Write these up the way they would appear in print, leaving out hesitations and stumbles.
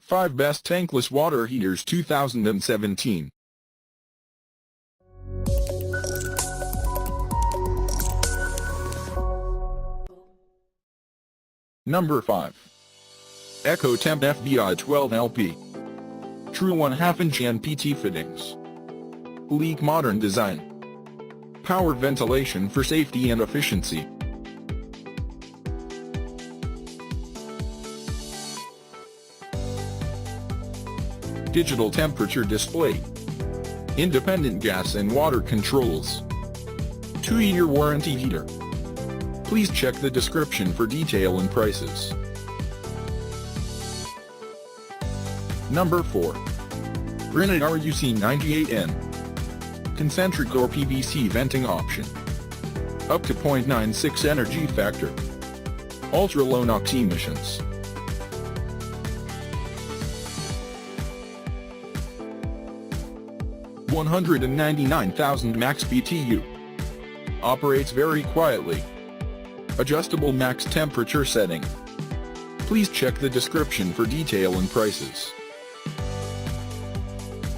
5 Best Tankless Water Heaters 2017. Number 5. EcoTemp FVI 12 LP. True 1/2-inch NPT fittings. Sleek modern design. Power ventilation for safety and efficiency. Digital temperature display. Independent gas and water controls. 2-year warranty heater. Please check the description for detail and prices. Number 4. Rinnit RUC98N. Concentric or PVC venting option. Up to 0.96 energy factor. Ultra-low NOx emissions. $199,000 max BTU. Operates very quietly. Adjustable max temperature setting. Please check the description for detail and prices.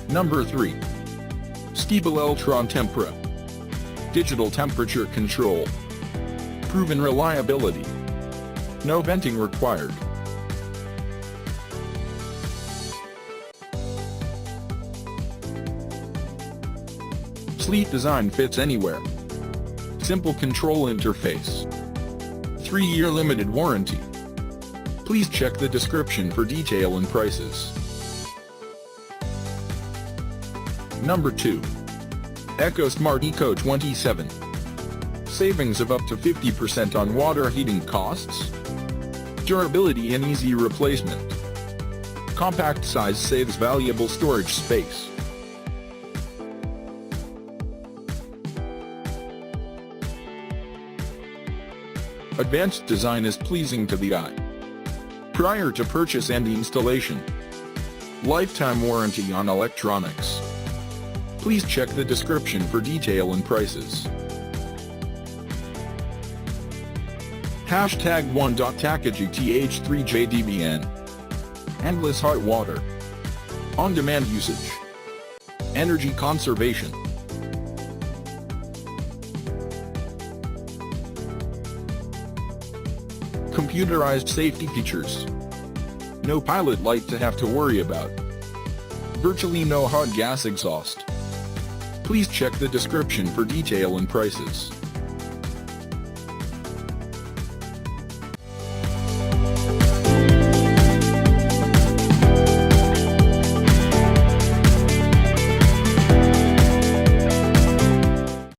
Number 3. Stiebel Eltron Tempera. Digital temperature control. Proven reliability. No venting required. Sleek design fits anywhere. Simple control interface. 3-year limited warranty. Please check the description for detail and prices. Number 2. EcoSmart Eco 27. Savings of up to 50% on water heating costs. Durability and easy replacement. Compact size saves valuable storage space. Advanced design is pleasing to the eye. Prior to purchase and installation. Lifetime warranty on electronics. Please check the description for detail and prices. #1.TAKAGTH3JDBN. Endless hot water. On-demand usage. Energy conservation. Computerized safety features. No pilot light to have to worry about. Virtually no hot gas exhaust. Please check the description for detail and prices.